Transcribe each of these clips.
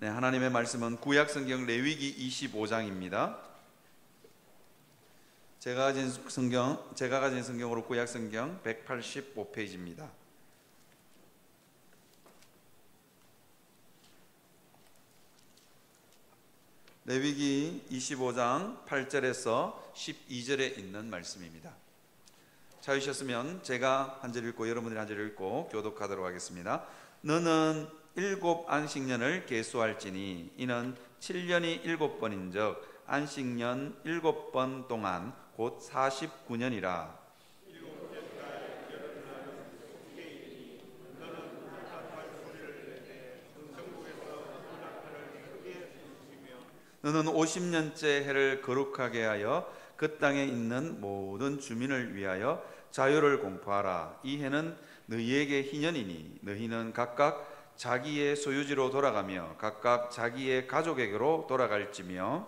네, 하나님의 말씀은 구약성경 레위기 25장입니다. 제가 가진 성경으로 구약성경 185페이지입니다. 레위기 25장 8절에서 12절에 있는 말씀입니다. 찾으셨으면 제가 한 절 읽고 여러분들이 한 절 읽고 교독하도록 하겠습니다. 너는 7 안식년을 계수할지니 이는 7년이 7번인즉 안식년 7번 동안 곧 49년이라. 너는 50년째 해를 거룩하게 하여 그 땅에 있는 모든 주민을 위하여 자유를 공포하라. 이 해는 너희에게 희년이니 너희는 각각 자기의 소유지로 돌아가며 각각 자기의 가족에게로 돌아갈지며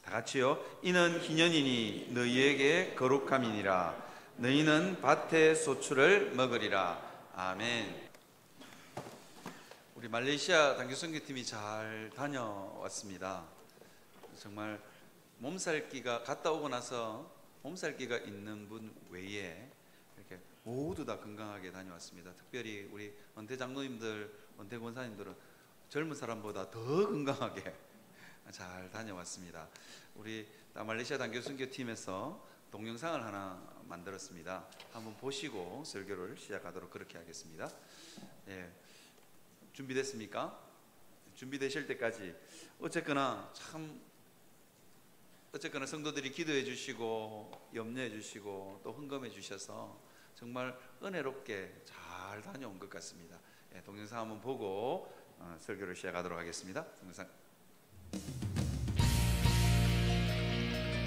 다 같이요. 이는 희년이니 너희에게 거룩함이니라. 너희는 밭의 소출을 먹으리라. 아멘. 우리 말레이시아 단교선교팀이 잘 다녀왔습니다. 정말 몸살기가 갔다 오고 나서 몸살기가 있는 분 외에 이렇게 모두 다 건강하게 다녀왔습니다. 특별히 우리 은퇴 장로님들, 은퇴 권사님들은 젊은 사람보다 더 건강하게 잘 다녀왔습니다. 우리 말레이시아 단교선교팀에서 동영상을 하나 만들었습니다. 한번 보시고 설교를 시작하도록 그렇게 하겠습니다. 예. 준비됐습니까? 준비되실 때까지 어쨌거나 성도들이 기도해 주시고 염려해 주시고 또 헌금해 주셔서 정말 은혜롭게 잘 다녀온 것 같습니다. 예, 동영상 한번 보고 설교를 시작하도록 하겠습니다. 동영상.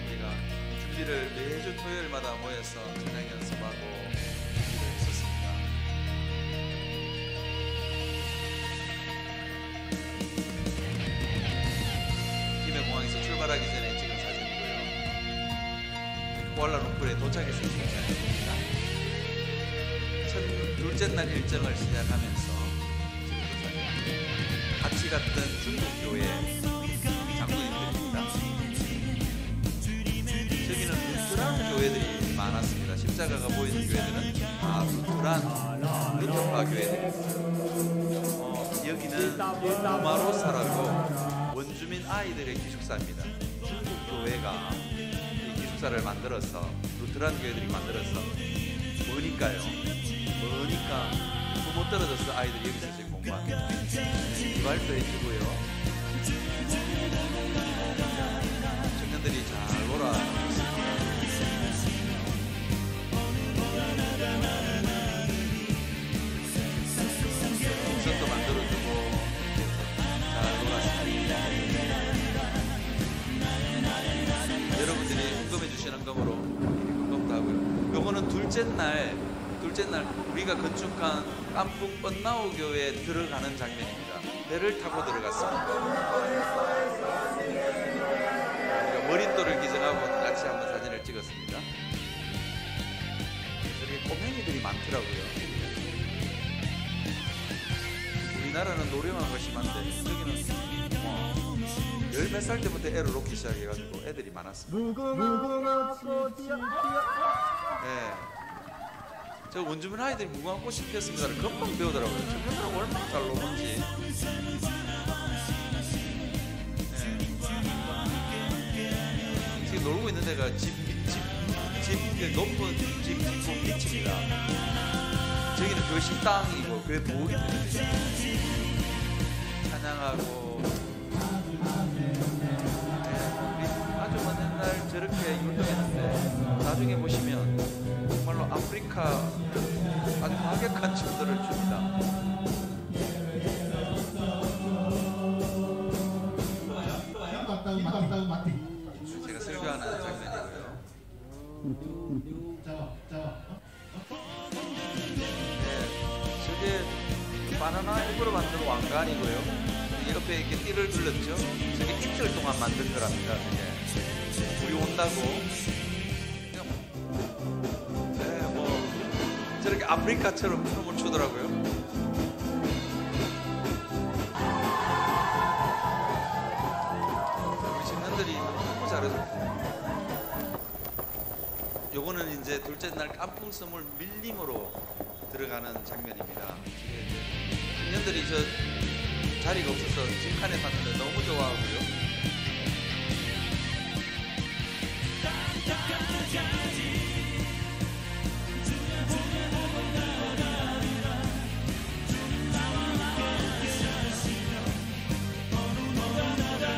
우리가 준비를 매주 토요일마다 모여서 찬양 연습하고 준비를 했었습니다. 공항에서 출발하기 전에 찍은 사진이고요. 쿠알라룸푸르에 도착해서 찍은 사진입니다. 둘째 날 일정을 시작하면서 찍은 사진. 같이 갔던 중국 교회 장로님들입니다. 저기는 루트란 교회들이 많았습니다. 십자가가 보이는 교회들은 루트란 루터파 교회들입니다. 여기는 마로사라고 원주민 아이들의 기숙사입니다. 중국 교회가 이 기숙사를 만들어서 루트란 교회들이 만들어서 머니까 부모 떨어져서 아이들이 여기서 지금 공부합니다. 기발도 해주고요. 청년들이 잘 놀아주고 음성도 만들어주고 잘 놀았습니다. 여러분들이 헌금해 주시는 헌금으로 헌금도 하고요. 요거는 둘째 날 우리가 건축한 깜북 언나오 교회에 들어가는 장면입니다. 배를 타고 들어갔습니다. 우리가 머릿돌을 기증하고 같이 한번 사진을 찍었습니다. 저기 꼬맹이들이 많더라고요. 우리나라는 노령화가 심한데 저기는 열 몇 살 때부터 애를 놓기 시작해가지고 애들이 많았습니다. 네. 저 원주민 아이들이 무궁화 꽃이 피었습니다를 금방 배우더라고요. 청년들은 얼마나 잘 노는지. 네. 지금 놀고 있는 데가 높은 집 밑입니다. 저기는 교회 식당이고 교회 부엌입니다. 찬양하고 아주 먼 날 저렇게 율동했는데 나중에 보시면 정말로 아프리카 아주 과격한 춤들을 춥니다. 제가 설교하는 장면이고요. 네, 저게 바나나 잎으로 만든 왕관이고요. 옆에 이렇게 띠를 둘렀죠. 저게 이틀 동안 만든 거랍니다. 이게 우리 온다고. 네, 뭐 저렇게 아프리카처럼 춤을 추더라고요. 우리 청년들이 너무 잘해줬어요. 요거는 이제 둘째 날 깐풍섬을 밀림으로 들어가는 장면입니다. 청년들이 저 자리가 없어서 짐칸에 탔는데 너무 좋아하고요.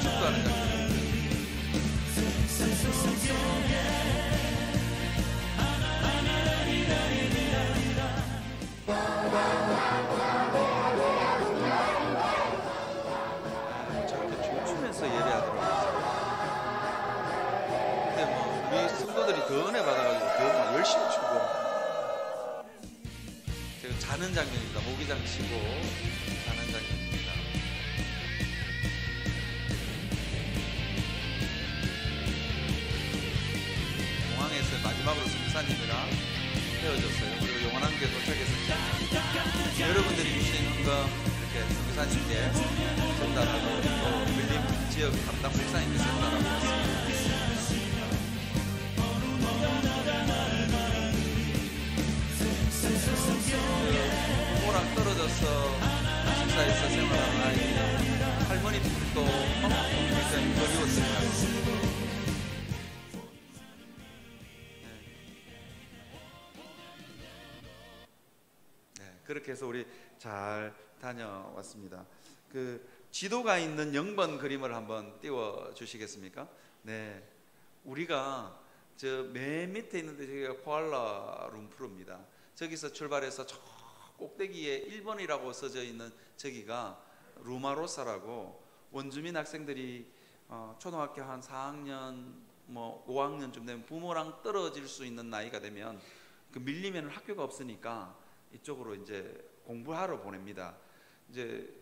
축구하는 장면. 저렇게 춤추면서 예배하더라고요. 근데 뭐 우리 성도들이 더 은혜 받아가지고 더 막 열심히 추고 제가 자는 장면입니다. 모기장 치고 자는 장면입니다. 공항에서 마지막으로 성사님이랑 헤어졌어요. 그리고 영원한교회 도착했었죠. 여러분들이 주신 헌금 이렇게 성사님께 전달하고 또 밀림 지역 담당 목사님께 전달하고 왔습니다. 부모랑 떨어져서 기숙사에서 생활하는 아이들이 할머니들도 굉장히 그리웠습니다. 그렇게 해서 우리 잘 다녀왔습니다. 그 지도가 있는 0번 그림을 한번 띄워 주시겠습니까? 네, 우리가 저 맨 밑에 있는데 저기가 쿠알라룸푸르입니다. 저기서 출발해서 저 꼭대기에 1번이라고 써져 있는 저기가 루마로사라고 원주민 학생들이 초등학교 한 4학년 뭐 5학년쯤 되면 부모랑 떨어질 수 있는 나이가 되면 그 밀리면 학교가 없으니까 이쪽으로 이제 공부하러 보냅니다. 이제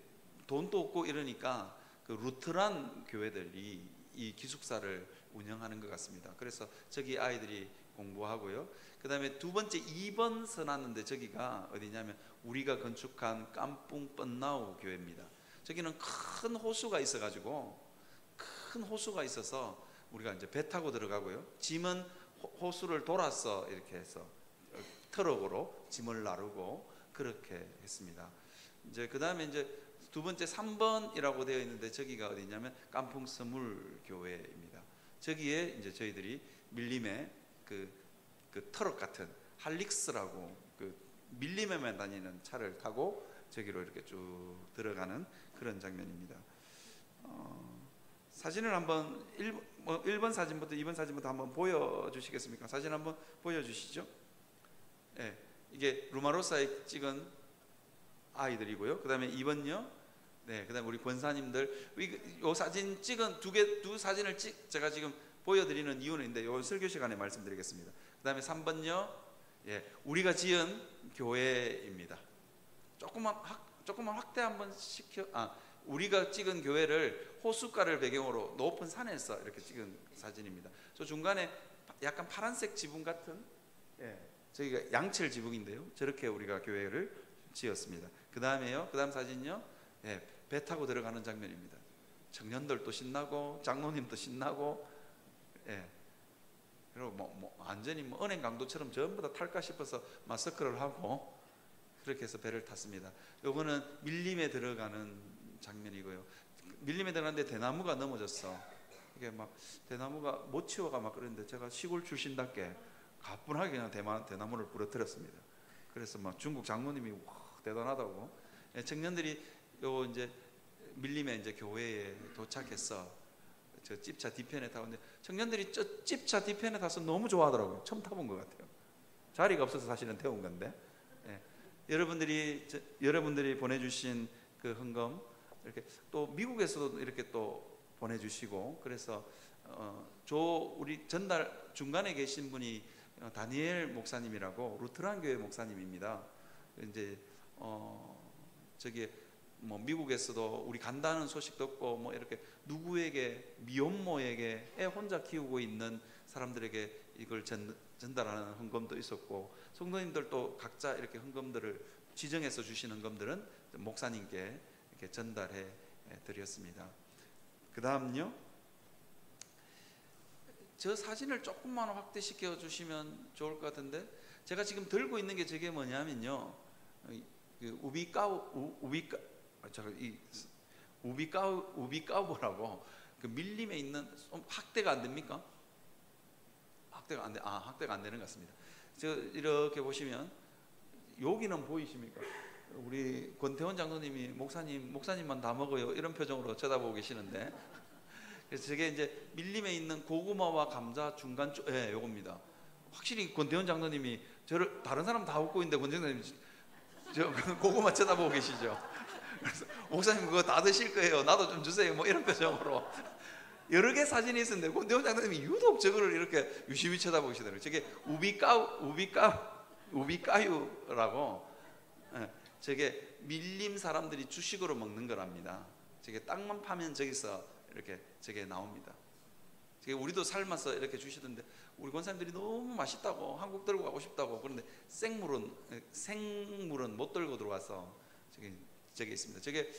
돈도 없고 이러니까 그 루트란 교회들이 이 기숙사를 운영하는 것 같습니다. 그래서 저기 아이들이 공부하고요. 그 다음에 두 번째 2번 써놨는데 저기가 어디냐면 우리가 건축한 깐뿡 뻔나우 교회입니다. 저기는 큰 호수가 있어가지고 큰 호수가 있어서 우리가 이제 배 타고 들어가고요. 짐은 호수를 돌아서 이렇게 해서 트럭으로 짐을 나르고 그렇게 했습니다. 이제 그 다음에 이제 두 번째 3번이라고 되어 있는데 저기가 어디냐면 깐풍 스물 교회입니다. 저기에 이제 저희들이 밀림에 그 트럭 같은 할릭스라고 그 밀림에만 다니는 차를 타고 저기로 이렇게 쭉 들어가는 그런 장면입니다. 사진을 한번 1번 사진부터 2번 사진부터 한번 보여주시겠습니까? 사진 한번 보여주시죠. 네, 이게 루마로사에 찍은 아이들이고요. 그 다음에 2번요. 네, 그 다음에 우리 권사님들 이 사진 찍은 두 사진을 제가 지금 보여드리는 이유는 있는데 요 설교 시간에 말씀드리겠습니다. 그 다음에 3번요. 예, 우리가 지은 교회입니다. 조금만 확대 한번 우리가 찍은 교회를 호숫가를 배경으로 높은 산에서 이렇게 찍은 사진입니다. 저 중간에 약간 파란색 지붕 같은 저희가 양철 지붕인데요. 저렇게 우리가 교회를 지었습니다. 그 다음에요. 그 다음 사진요. 배 타고 들어가는 장면입니다. 청년들도 신나고 장로님도 신나고 그리고 완전히 은행 강도처럼 전부 다 탈까 싶어서 마스크를 하고 그렇게 해서 배를 탔습니다. 요거는 밀림에 들어가는 장면이고요. 밀림에 들어가는데 대나무가 넘어졌어. 이게 막 대나무가 못 치워가 막 그랬는데 제가 시골 출신답게 가뿐하게 그냥 대나무를 부러뜨렸습니다. 그래서 막 중국 장로님이 대단하다고. 청년들이 요 이제 밀림에 이제 교회에 도착해서 저 집차 뒤편에 타는데 청년들이 저 집차 뒤편에 타서 너무 좋아하더라고요. 처음 타본 것 같아요. 자리가 없어서 사실은 태운 건데. 여러분들이 보내주신 그 헌금 이렇게 또 미국에서도 이렇게 또 보내주시고 그래서 우리 전달 중간에 계신 분이 다니엘 목사님이라고 루트란 교회 목사님입니다. 이제 저기 뭐 미국에서도 우리 간다는 소식 듣고 뭐 이렇게 누구에게 미혼모에게 애 혼자 키우고 있는 사람들에게 이걸 전달하는 헌금도 있었고, 성도님들도 각자 이렇게 헌금들을 지정해서 주신 헌금들은 목사님께 이렇게 전달해 드렸습니다. 그 다음요, 저 사진을 조금만 확대시켜 주시면 좋을 것 같은데, 제가 지금 들고 있는 게 저게 뭐냐면요, 우비까우보라고 그 밀림에 있는, 확대가 안 됩니까? 확대가 안 되는 것 같습니다. 저 이렇게 보시면 여기는 보이십니까? 우리 권태원 장로님이 목사님만 다 먹어요 이런 표정으로 쳐다보고 계시는데, 그래서 저게 이제 밀림에 있는 고구마와 감자 중간 쪽, 요겁니다. 확실히 권태원 장로님이 저를, 다른 사람 다 웃고 있는데 권태원 장로님이 저 고구마 쳐다보고 계시죠. 그래서 목사님 그거 다 드실 거예요, 나도 좀 주세요, 뭐 이런 표정으로 여러 개 사진이 있었는데 권태원 장로님이 유독 저거를 이렇게 유심히 쳐다보시더라고요. 저게 우비까유라고, 저게 밀림 사람들이 주식으로 먹는 거랍니다. 저게 땅만 파면 저기서 이렇게 저게 나옵니다. 저게 우리도 삶아서 이렇게 주시던데, 우리 권사님들이 너무 맛있다고 한국 들고 가고 싶다고, 그런데 생물은 못 들고 들어와서 저게 있습니다. 저게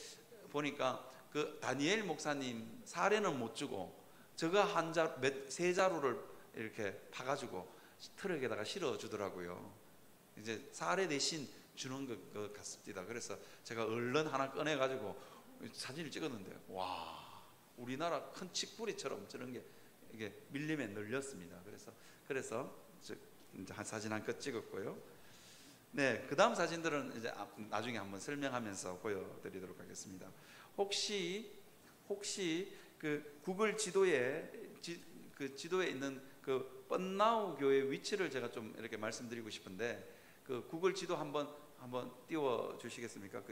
보니까 그 다니엘 목사님 사례는 못 주고 저거 세 자루를 이렇게 파가지고 트럭에다가 실어 주더라고요. 이제 사례 대신 주는 것 같습니다. 그래서 제가 얼른 하나 꺼내 가지고 사진을 찍었는데, 와, 우리나라 큰 칡뿌리처럼 저런 게 이게 밀림에 널렸습니다. 그래서 이제 한 사진 한 컷 찍었고요. 네, 그 다음 사진들은 이제 나중에 한번 설명하면서 보여드리도록 하겠습니다. 혹시 그 구글 지도에 있는 그 뻔나우 교회 위치를 제가 좀 이렇게 말씀드리고 싶은데, 그 구글 지도 한번 띄워 주시겠습니까?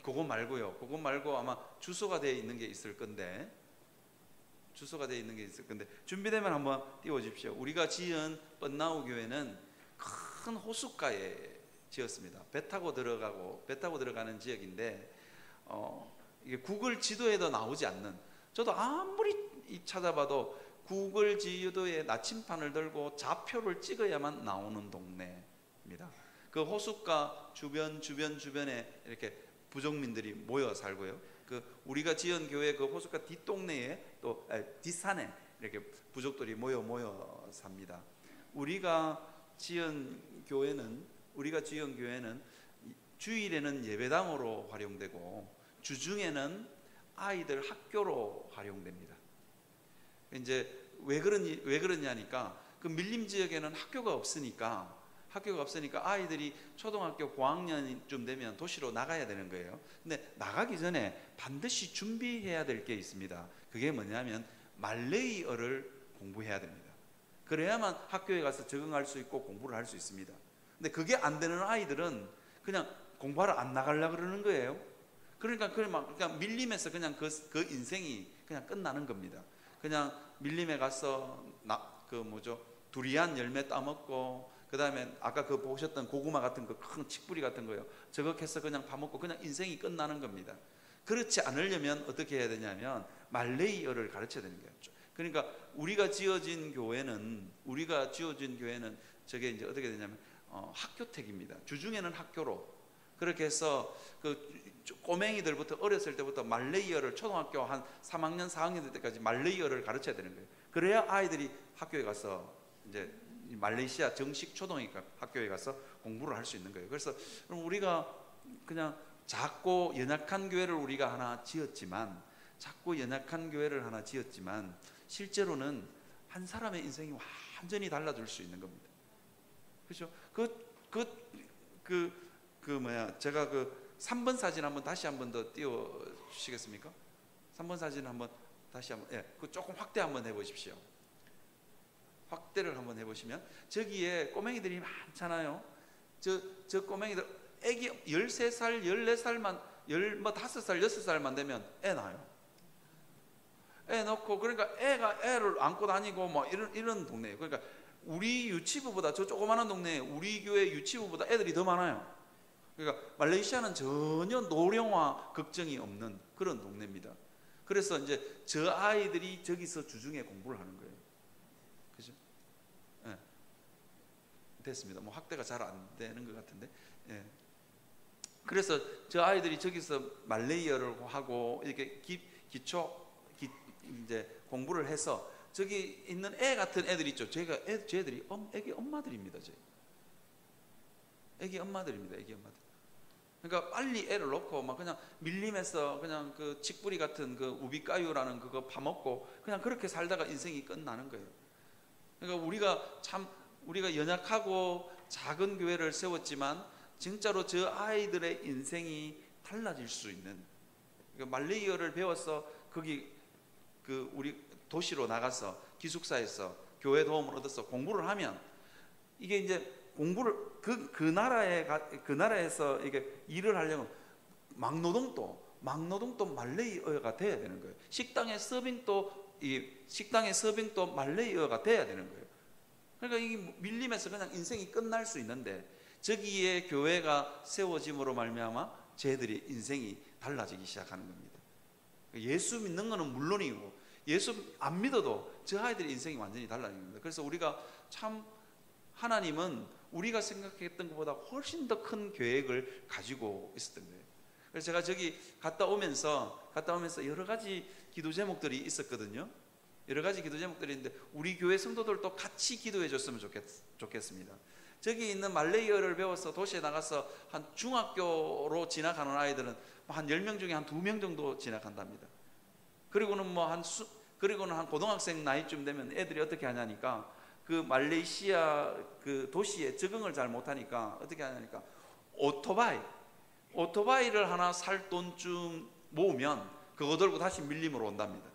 그거 말고 아마 주소가 되어 있는 게 있을 건데, 준비되면 한번 띄워 주십시오. 우리가 지은 뻔나우 교회는 큰 호숫가에 지었습니다. 배 타고 들어가는 지역인데, 이게 구글 지도에도 나오지 않는, 저도 아무리 찾아봐도 구글 지도에 나침판을 들고 좌표를 찍어야만 나오는 동네입니다. 그 호숫가 주변에 이렇게 부족민들이 모여 살고요. 그 우리가 지은 교회 그 호숫가 뒷동네에 또 뒷산에 이렇게 부족들이 모여 삽니다. 우리가 지은 교회는 주일에는 예배당으로 활용되고 주중에는 아이들 학교로 활용됩니다. 이제 왜 그러냐니까, 그 밀림 지역에는 학교가 없으니까 아이들이 초등학교 고학년쯤 되면 도시로 나가야 되는 거예요. 근데 나가기 전에 반드시 준비해야 될 게 있습니다. 그게 뭐냐면 말레이어를 공부해야 됩니다. 그래야만 학교에 가서 적응할 수 있고 공부를 할 수 있습니다. 근데 그게 안 되는 아이들은 그냥 공부하러 안 나가려고 그러는 거예요. 그러니까 그냥 밀림에서 그냥 그 인생이 그냥 끝나는 겁니다. 그냥 밀림에 가서 두리안 열매 따먹고, 그 다음에 아까 그 보셨던 고구마 같은 거, 큰 칡뿌리 같은 거요, 저거 해서 그냥 밥 먹고 그냥 인생이 끝나는 겁니다. 그렇지 않으려면 어떻게 해야 되냐면 말레이어를 가르쳐야 되는 거예요. 그러니까 우리가 지어진 교회는 저게 이제 어떻게 되냐면 학교택입니다. 주중에는 학교로, 그렇게 해서 그 꼬맹이들부터 어렸을 때부터 말레이어를 초등학교 한 3학년 4학년 될 때까지 말레이어를 가르쳐야 되는 거예요. 그래야 아이들이 학교에 가서 이제 말레이시아 정식 초등학교 학교에 가서 공부를 할 수 있는 거예요. 그래서 그럼 우리가 그냥 작고 연약한 교회를 우리가 하나 지었지만 실제로는 한 사람의 인생이 완전히 달라질 수 있는 겁니다. 그렇죠? 제가 그 3번 사진 한번 다시 한번 더 띄워 주시겠습니까? 3번 사진 한번 다시 한번, 그 조금 확대 한번 해 보십시오. 확대를 한번 해 보시면 저기에 꼬맹이들이 많잖아요. 저 꼬맹이들, 애기 13살, 14살만, 5살, 6살만 되면 애 낳아요. 애 낳고, 그러니까 애를 안고 다니고 뭐 이런 동네예요. 그러니까 우리 유치부보다, 저 조그마한 동네에 우리 교회 유치부보다 애들이 더 많아요. 그러니까 말레이시아는 전혀 노령화 걱정이 없는 그런 동네입니다. 그래서 이제 저 아이들이 저기서 주중에 공부를 하는 거예요. 그죠? 예. 됐습니다. 뭐 학대가 잘 안 되는 것 같은데. 예. 그래서 저 아이들이 저기서 말레이어를 하고 이렇게 이제 공부를 해서 저기 있는 애 같은 애들 있죠. 쟤들이 애기 엄마들입니다. 애기 엄마들입니다. 애기 엄마들. 그러니까 빨리 애를 놓고 막 그냥 밀림에서 그냥 그 칡뿌리 같은 그 우비까유라는 그거 파먹고 그냥 그렇게 살다가 인생이 끝나는 거예요. 그러니까 우리가 연약하고 작은 교회를 세웠지만 진짜로 저 아이들의 인생이 달라질 수 있는, 그러니까 말레이어를 배워서 거기 그 우리 도시로 나가서 기숙사에서 교회 도움을 얻어서 공부를 하면 이게 이제 공부를 그 나라에서 이게 일을 하려면 막노동도 말레이어가 돼야 되는 거예요. 식당의 서빙도 말레이어가 돼야 되는 거예요. 그러니까 이 밀림에서 그냥 인생이 끝날 수 있는데 저기에 교회가 세워짐으로 말미암아 쟤들이 인생이 달라지기 시작하는 겁니다. 예수 믿는 거는 물론이고 예수 안 믿어도 저 아이들의 인생이 완전히 달라지는 겁니다. 그래서 우리가 참 하나님은 우리가 생각했던 것보다 훨씬 더 큰 계획을 가지고 있었던 거예요. 그래서 제가 저기 갔다 오면서 여러 가지 기도 제목들이 있었거든요. 여러 가지 기도 제목들이 있는데 우리 교회 성도들도 같이 기도해 줬으면 좋겠습니다. 저기 있는 말레이어를 배워서 도시에 나가서 한 중학교로 진학하는 아이들은 한 10명 중에 한 2명 정도 진학한답니다. 그리고는 한 고등학생 나이쯤 되면 애들이 어떻게 하냐니까 그 말레이시아 그 도시에 적응을 잘 못하니까 어떻게 하냐니까 오토바이를 하나 살 돈쯤 모으면 그거 들고 다시 밀림으로 온답니다.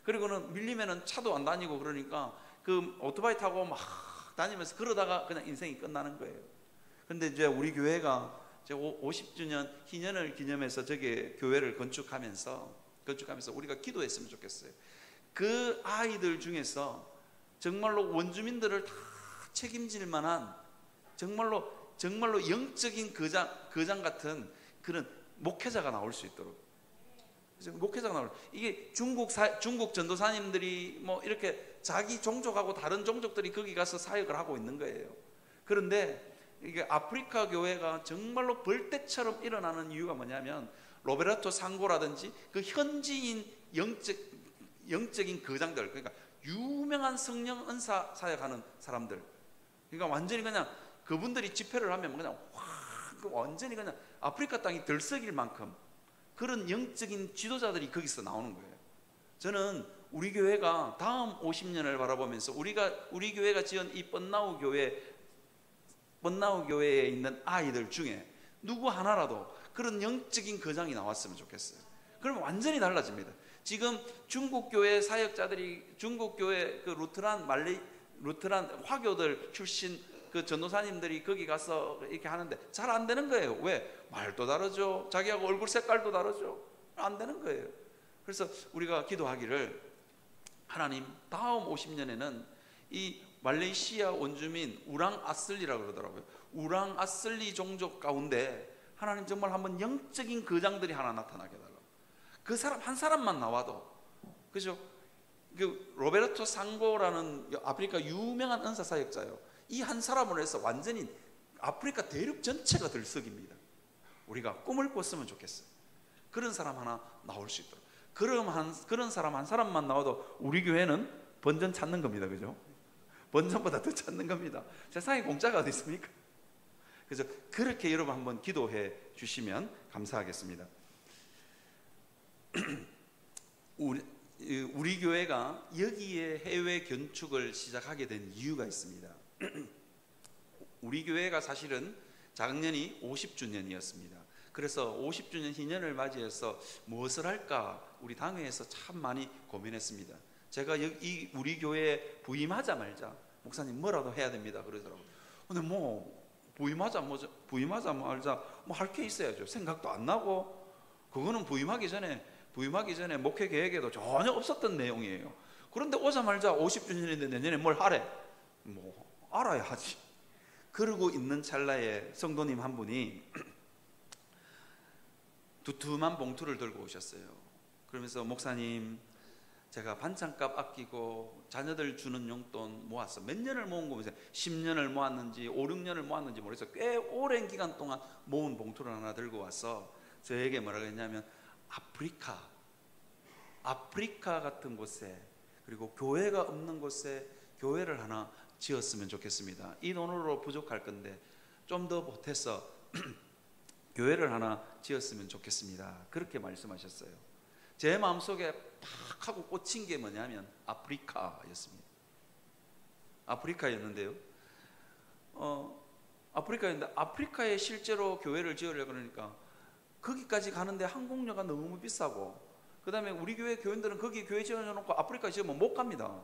그리고는 밀림에는 차도 안 다니고 그러니까 그 오토바이 타고 막 다니면서 그러다가 그냥 인생이 끝나는 거예요. 그런데 이제 우리 교회가 50주년 희년을 기념해서 저기 교회를 건축하면서 우리가 기도했으면 좋겠어요. 그 아이들 중에서 정말로 원주민들을 다 책임질 만한 정말로 영적인 거장 같은 그런 목회자가 나올 수 있도록. 이게 중국 전도사님들이 뭐 이렇게 자기 종족하고 다른 종족들이 거기 가서 사역을 하고 있는 거예요. 그런데 이게 아프리카 교회가 정말로 벌떼처럼 일어나는 이유가 뭐냐면 로베르토 상고라든지 그 현지인 영적인 거장들, 그러니까 유명한 성령 은사 사역하는 사람들, 그러니까 완전히 그냥 그분들이 집회를 하면 그냥 완전히 그냥 아프리카 땅이 들썩일 만큼 그런 영적인 지도자들이 거기서 나오는 거예요. 저는 우리 교회가 다음 50년을 바라보면서 우리 교회가 지은 이 뻔나우 교회에 있는 아이들 중에 누구 하나라도 그런 영적인 거장이 나왔으면 좋겠어요. 그러면 완전히 달라집니다. 지금 중국 교회 사역자들이 중국 교회 그 루트란 화교들 출신 그 전도사님들이 거기 가서 이렇게 하는데 잘 안 되는 거예요. 왜? 말도 다르죠. 자기하고 얼굴 색깔도 다르죠. 안 되는 거예요. 그래서 우리가 기도하기를 하나님 다음 50년에는 이 말레이시아 원주민 우랑 아슬리라고 그러더라고요. 우랑 아슬리 종족 가운데 하나님 정말 한번 영적인 거장들이 하나 나타나게 해달라고. 그 사람 한 사람만 나와도, 그죠? 그 로베르토 상고라는 아프리카 유명한 은사 사역자예요. 이 한 사람으로 해서 완전히 아프리카 대륙 전체가 들썩입니다. 우리가 꿈을 꿨으면 좋겠어요. 그런 사람 하나 나올 수 있도록. 그런 사람 한 사람만 나와도 우리 교회는 번전 찾는 겁니다. 그죠? 번전보다 더 찾는 겁니다. 세상에 공짜가 어디 있습니까? 그래서 그렇게 여러분 한번 기도해 주시면 감사하겠습니다. 우리 교회가 여기에 해외 건축을 시작하게 된 이유가 있습니다. 우리 교회가 사실은 작년이 50주년이었습니다. 그래서 50주년 희년을 맞이해서 무엇을 할까 우리 당회에서 참 많이 고민했습니다. 제가 우리 교회에 부임하자마자 목사님 뭐라도 해야 됩니다 그러더라고요. 근데 뭐 부임하자마자 뭐 할 게 있어야죠. 생각도 안 나고 그거는 부임하기 전에 목회 계획에도 전혀 없었던 내용이에요. 그런데 오자마자 50주년인데 내년에 뭘 하래? 뭐 알아야 하지. 그러고 있는 찰나에 성도님 한 분이 두툼한 봉투를 들고 오셨어요. 그러면서 목사님, 제가 반찬값 아끼고 자녀들 주는 용돈 모았어. 몇 년을 모은 거면서 10년을 모았는지 5, 6년을 모았는지 모르겠어. 꽤 오랜 기간 동안 모은 봉투를 하나 들고 와서 저에게 뭐라고 했냐면, 아프리카 같은 곳에, 그리고 교회가 없는 곳에 교회를 하나 지었으면 좋겠습니다. 이 돈으로 부족할 건데 좀 더 보태서 교회를 하나 지었으면 좋겠습니다. 그렇게 말씀하셨어요. 제 마음속에 팍 하고 꽂힌 게 뭐냐면 아프리카였습니다. 아프리카였는데요, 아프리카였는데 아프리카에 실제로 교회를 지으려고 그러니까 거기까지 가는데 항공료가 너무 비싸고, 그 다음에 우리 교회 교인들은 거기 교회 지어놓고 아프리카에 지으면 못 갑니다.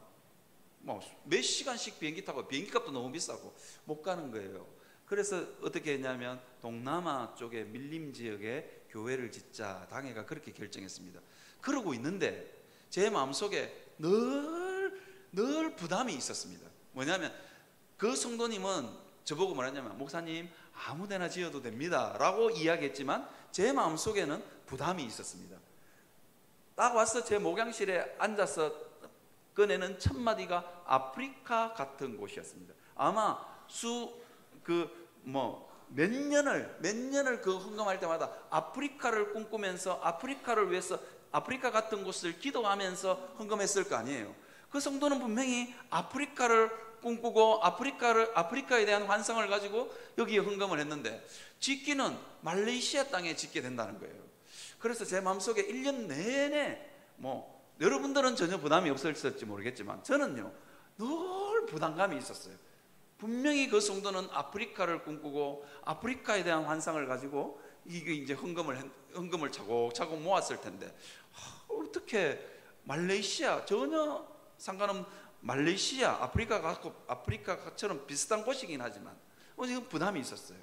뭐 몇 시간씩 비행기 타고 비행기 값도 너무 비싸고 못 가는 거예요. 그래서 어떻게 했냐면 동남아 쪽에 밀림 지역에 교회를 짓자, 당회가 그렇게 결정했습니다. 그러고 있는데 제 마음속에 늘 부담이 있었습니다. 뭐냐면 그 성도님은 저보고 뭐랬냐면, 목사님 아무데나 지어도 됩니다 라고 이야기했지만 제 마음속에는 부담이 있었습니다. 딱 와서 제 목양실에 앉아서 꺼내는 첫 마디가 아프리카 같은 곳이었습니다. 아마 몇 년을 그 헌금할 때마다 아프리카를 꿈꾸면서 아프리카를 위해서 아프리카 같은 곳을 기도하면서 헌금했을 거 아니에요. 그 성도는 분명히 아프리카를 꿈꾸고 아프리카에 대한 환상을 가지고 여기에 헌금을 했는데 짓기는 말레이시아 땅에 짓게 된다는 거예요. 그래서 제 마음속에 1년 내내 여러분들은 전혀 부담이 없을지 모르겠지만 저는요 늘 부담감이 있었어요. 분명히 그 성도는 아프리카를 꿈꾸고 아프리카에 대한 환상을 가지고 이게 이제 헌금을 차곡차곡 모았을 텐데 어떻게 말레이시아, 전혀 상관없는 말레이시아, 아프리카처럼 비슷한 곳이긴 하지만 지금 부담이 있었어요.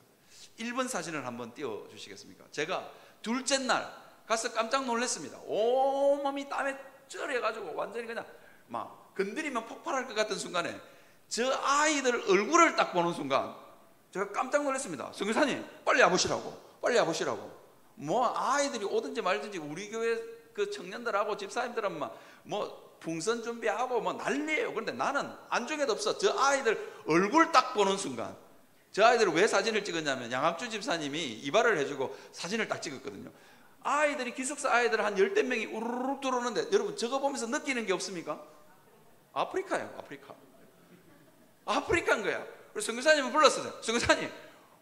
1번 사진을 한번 띄워주시겠습니까? 제가 둘째 날 가서 깜짝 놀랐습니다. 온몸이 땀에 쩔어가지고 완전히 그냥 막 건드리면 폭발할 것 같은 순간에 저 아이들 얼굴을 딱 보는 순간 제가 깜짝 놀랐습니다. 선교사님 빨리 와보시라고. 아이들이 오든지 말든지 우리 교회 그 청년들하고 집사님들은 풍선 준비하고 난리예요. 그런데 나는 안중에도 없어. 저 아이들 얼굴 딱 보는 순간, 저 아이들을 왜 사진을 찍었냐면 양학주 집사님이 이발을 해주고 사진을 딱 찍었거든요. 아이들이 기숙사 아이들 한 10대 명이 우르르 들어오는데 여러분 저거 보면서 느끼는 게 없습니까? 아프리카예요. 아프리카인 거야. 그래서 선교사님을 불렀어요. 선교사님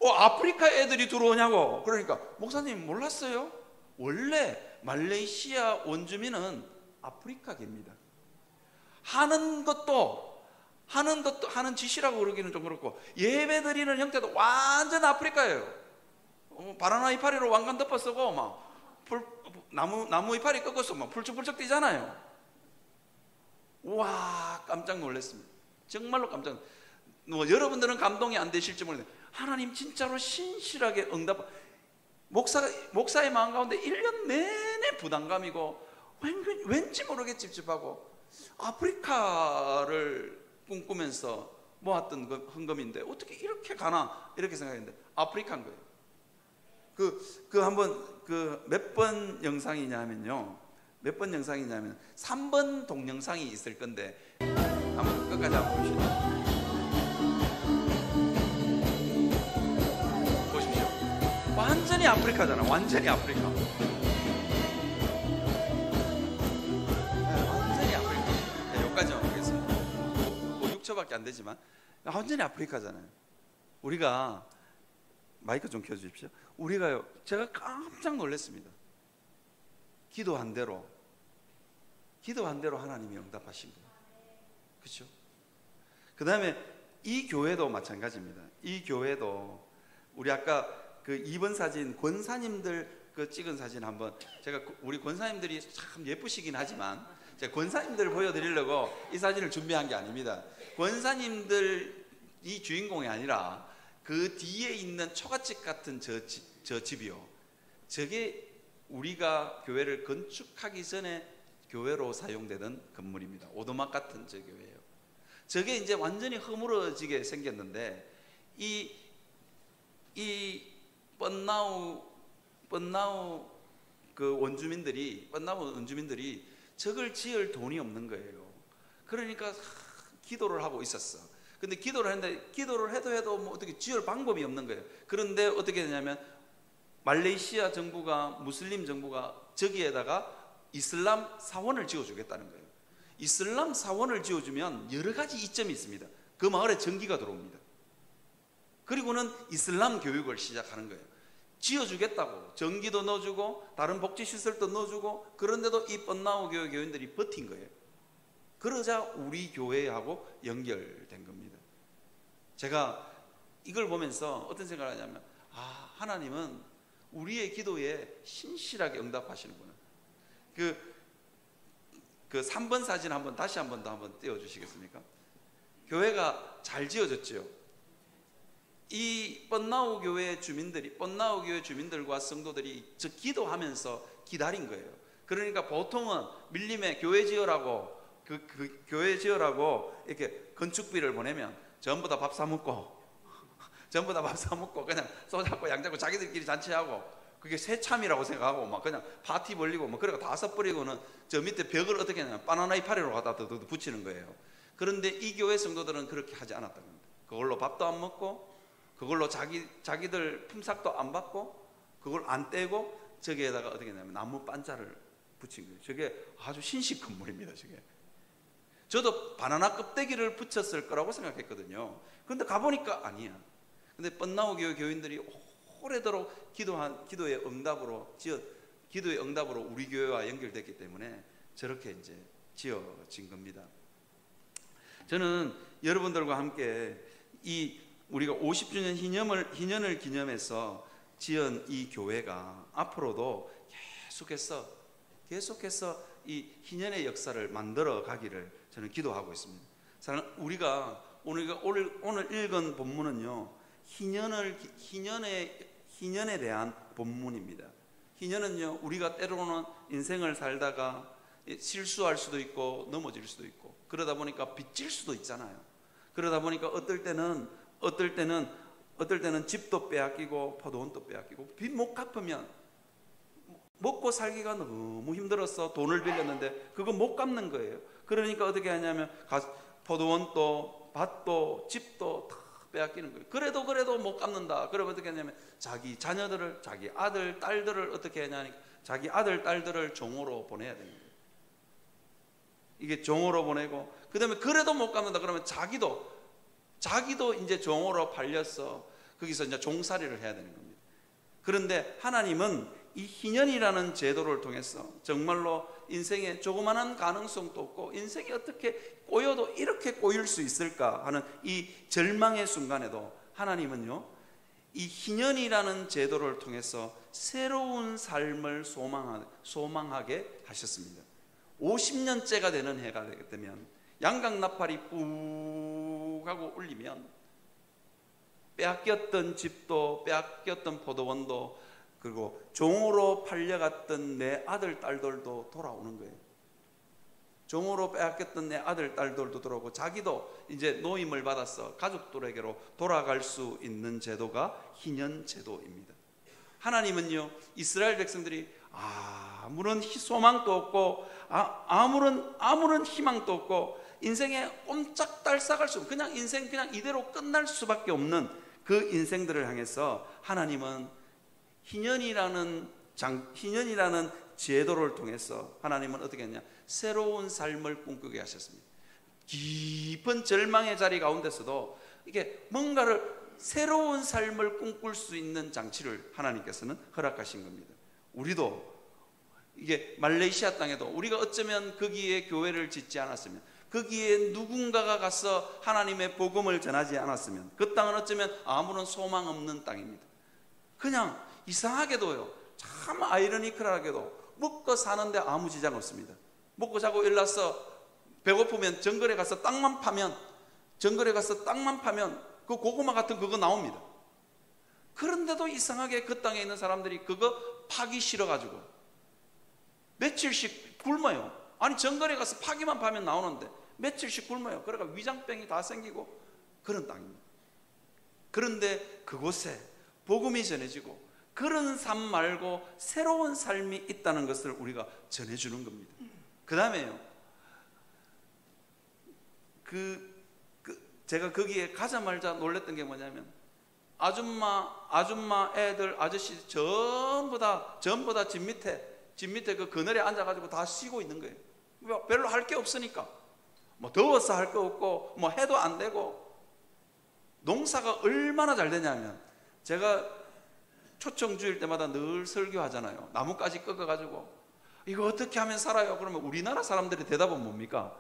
아프리카 애들이 들어오냐고. 그러니까 목사님 몰랐어요? 원래 말레이시아 원주민은 아프리카계입니다. 하는 짓이라고 그러기는 좀 그렇고 예배 드리는 형태도 완전 아프리카예요. 바나나 이파리로 왕관 덮어 쓰고 나무 이파리 꺾어서 풀쩍풀쩍 뛰잖아요. 와, 깜짝 놀랐습니다. 정말로 깜짝 놀랐습니다. 여러분들은 감동이 안 되실지 모르겠는데 하나님 진짜로 신실하게 응답. 목사의 마음 가운데 1년 내내 부담감이고 왠지 모르게 찝찝하고 아프리카를 꿈꾸면서 모았던 헌금인데 어떻게 이렇게 가나 이렇게 생각했는데 아프리카인 거예요. 한번 몇 번 영상이냐면요, 3번 동영상이 있을 건데 한번 끝까지 한번 보십시오. 완전히 아프리카잖아. 완전히 아프리카. 완전히 아프리카. 여기까지만 보겠습니다. 6초밖에 안 되지만 완전히 아프리카잖아요. 우리가 마이크 좀 켜주십시오. 우리가요, 제가 깜짝 놀랐습니다. 기도한 대로 하나님이 응답하신 거예요. 그렇죠? 그 다음에 이 교회도 마찬가지입니다. 이 교회도 우리 아까 그 2번 사진 권사님들 찍은 사진 한번, 제가 우리 권사님들이 참 예쁘시긴 하지만 제가 권사님들을 보여드리려고 이 사진을 준비한 게 아닙니다. 권사님들이 주인공이 아니라 그 뒤에 있는 초가집 같은 저 집이요, 저게 우리가 교회를 건축하기 전에 교회로 사용되던 건물입니다. 오두막 같은 저 교회예요. 저게 이제 완전히 허물어지게 생겼는데 이 뻔나우 그 원주민들이, 뻔나무 원주민들이 저걸 지을 돈이 없는 거예요. 그러니까 기도를 하고 있었어. 근데 기도를 했는데 기도를 해도 뭐 어떻게 지을 방법이 없는 거예요. 그런데 어떻게 되냐면 말레이시아 정부가, 무슬림 정부가 저기에다가 이슬람 사원을 지어주겠다는 거예요. 이슬람 사원을 지어주면 여러 가지 이점이 있습니다. 그 마을에 전기가 들어옵니다. 그리고는 이슬람 교육을 시작하는 거예요. 지어주겠다고 전기도 넣어주고 다른 복지시설도 넣어주고, 그런데도 이 뻔나우 교회 교인들이 버틴 거예요. 그러자 우리 교회하고 연결된 겁니다. 제가 이걸 보면서 어떤 생각을 하냐면, 하나님은 우리의 기도에 신실하게 응답하시는구나. 그 3번 사진 다시 한번 더 띄워주시겠습니까? 교회가 잘 지어졌죠. 이 뻔나우 교회 주민들과 성도들이 저 기도하면서 기다린 거예요. 그러니까 보통은 밀림에 교회 지으라고 교회 지으라고 이렇게 건축비를 보내면 전부 다 밥 사 먹고 그냥 소잡고 양잡고 자기들끼리 잔치하고, 그게 새참이라고 생각하고 막 그냥 파티 벌리고 뭐 그래가 다 써버리고는 저 밑에 벽을 어떻게 하냐면 바나나 이파리로 갖다 붙이는 거예요. 그런데 이 교회 성도들은 그렇게 하지 않았다는 겁니다. 그걸로 밥도 안 먹고, 그걸로 자기들 품삯도 안 받고, 그걸 안 떼고 저기에다가 어떻게 하냐면 나무 반자를 붙인 거예요. 저게 아주 신식 건물입니다. 저도 바나나 껍데기를 붙였을 거라고 생각했거든요. 그런데 가보니까 아니야. 근데 뻔나우 교회 교인들이 오래도록 기도의 응답으로 우리 교회와 연결됐기 때문에 저렇게 이제 지어진 겁니다. 저는 여러분들과 함께 우리가 50주년 희년을 기념해서 지은 이 교회가 앞으로도 계속해서 이 희년의 역사를 만들어 가기를 저는 기도하고 있습니다. 우리가 오늘 읽은 본문은요, 희년에 대한 본문입니다. 희년은요, 우리가 때로는 인생을 살다가 실수할 수도 있고 넘어질 수도 있고, 그러다 보니까 빚질 수도 있잖아요. 그러다 보니까 어떨 때는 집도 빼앗기고 포도원도 빼앗기고, 빚 못 갚으면 먹고 살기가 너무 힘들어서 돈을 빌렸는데 그거 못 갚는 거예요. 그러니까 어떻게 하냐면 포도원도 밭도 집도 다 빼앗기는 거예요. 그래도 못 갚는다. 그러면 어떻게 하냐면 자기 자녀들을, 자기 아들 딸들을 어떻게 하냐니까 자기 아들 딸들을 종으로 보내야 됩니다. 이게 종으로 보내고, 그 다음에 그래도 못 갚는다 그러면 자기도 이제 종으로 팔려서 거기서 이제 종살이를 해야 되는 겁니다. 그런데 하나님은 이 희년이라는 제도를 통해서 정말로 인생에 조그마한 가능성도 없고, 인생이 어떻게 꼬여도 이렇게 꼬일 수 있을까 하는 이 절망의 순간에도 하나님은요, 이 희년이라는 제도를 통해서 새로운 삶을 소망하게 하셨습니다. 50년째가 되는 해가 되면 양강나팔이 푹 하고 울리면 빼앗겼던 집도 빼앗겼던 포도원도, 그리고 종으로 팔려갔던 내 아들 딸들도 돌아오는 거예요. 종으로 빼앗겼던 내 아들 딸들도 돌아오고, 자기도 이제 노임을 받아서 가족들에게로 돌아갈 수 있는 제도가 희년 제도입니다. 하나님은요, 이스라엘 백성들이 아무런 소망도 없고 아무런 희망도 없고 인생에 꼼짝달싹할 수 없는 그냥 인생 그냥 이대로 끝날 수밖에 없는 그 인생들을 향해서 하나님은 희년이라는 제도를 통해서 하나님은 어떻게 했냐, 새로운 삶을 꿈꾸게 하셨습니다. 깊은 절망의 자리 가운데서도 이게 뭔가를 새로운 삶을 꿈꿀 수 있는 장치를 하나님께서는 허락하신 겁니다. 우리도 이게 말레이시아 땅에도 우리가 어쩌면 거기에 교회를 짓지 않았으면, 거기에 누군가가 가서 하나님의 복음을 전하지 않았으면 그 땅은 어쩌면 아무런 소망 없는 땅입니다. 그냥 이상하게도요, 참 아이러니컬하게도 먹고 사는데 아무 지장 없습니다. 먹고 자고 일어나서 배고프면 정글에 가서 땅만 파면 그 고구마 같은 그거 나옵니다. 그런데도 이상하게 그 땅에 있는 사람들이 그거 파기 싫어가지고 며칠씩 굶어요. 아니 정글에 가서 파기만 파면 나오는데 며칠씩 굶어요. 그러니까 위장병이 다 생기고 그런 땅입니다. 그런데 그곳에 복음이 전해지고 그런 삶 말고 새로운 삶이 있다는 것을 우리가 전해주는 겁니다. 그 다음에요, 제가 거기에 가자마자 놀랬던 게 뭐냐면, 아줌마, 애들, 아저씨 전부 다 집 밑에 그 그늘에 앉아가지고 다 쉬고 있는 거예요. 별로 할 게 없으니까. 뭐 더워서 할 거 없고, 뭐 해도 안 되고. 농사가 얼마나 잘 되냐면, 제가 초청 주일 때마다 늘 설교하잖아요. 나뭇가지 꺾어가지고 이거 어떻게 하면 살아요? 그러면 우리나라 사람들의 대답은 뭡니까?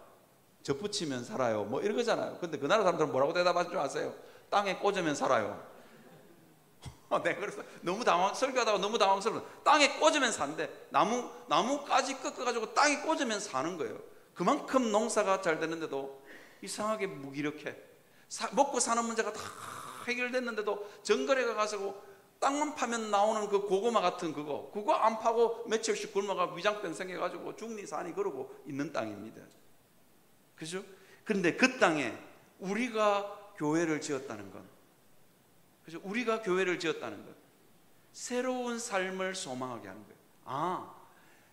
접붙이면 살아요, 뭐 이런 거잖아요. 근데 그 나라 사람들은 뭐라고 대답하는 줄 아세요? 땅에 꽂으면 살아요. 네, 그래서 설교하다가 너무 당황스러워. 땅에 꽂으면 산대. 나무까지 꺾어가지고 땅에 꽂으면 사는 거예요. 그만큼 농사가 잘 되는데도 이상하게 무기력해. 먹고 사는 문제가 다 해결됐는데도 정글에 가서 땅만 파면 나오는 그 고구마 같은 그거 안 파고 며칠씩 굶어가 위장병 생겨가지고 죽니 사니 그러고 있는 땅입니다. 그죠? 그런데 그 땅에 우리가 교회를 지었다는 건, 그죠? 우리가 교회를 지었다는 것, 새로운 삶을 소망하게 하는 거예요.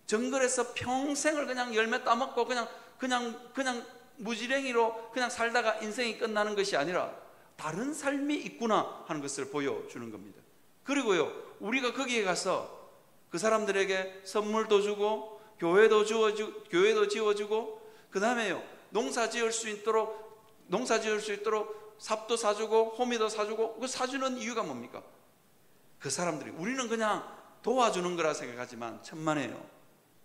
정글에서 평생을 그냥 열매 따먹고 그냥 무지랭이로 그냥 살다가 인생이 끝나는 것이 아니라 다른 삶이 있구나 하는 것을 보여주는 겁니다. 그리고요, 우리가 거기에 가서 그 사람들에게 선물도 주고 교회도 지어주고 그 다음에요, 농사 지을 수 있도록 삽도 사주고 호미도 사주고. 그 사주는 이유가 뭡니까? 그 사람들이, 우리는 그냥 도와주는 거라 생각하지만 천만에요,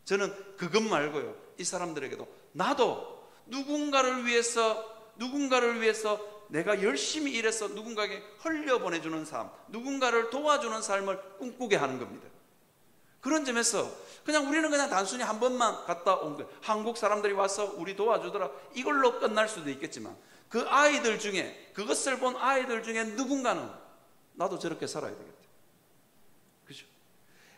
저는 그것 말고요, 이 사람들에게도 나도 누군가를 위해서 내가 열심히 일해서 누군가에게 흘려보내주는 삶, 누군가를 도와주는 삶을 꿈꾸게 하는 겁니다. 그런 점에서 우리는 그냥 단순히 한 번만 갔다 온 거예요. 한국 사람들이 와서 우리 도와주더라, 이걸로 끝날 수도 있겠지만, 그 아이들 중에, 그것을 본 아이들 중에 누군가는 나도 저렇게 살아야 되겠다, 그죠?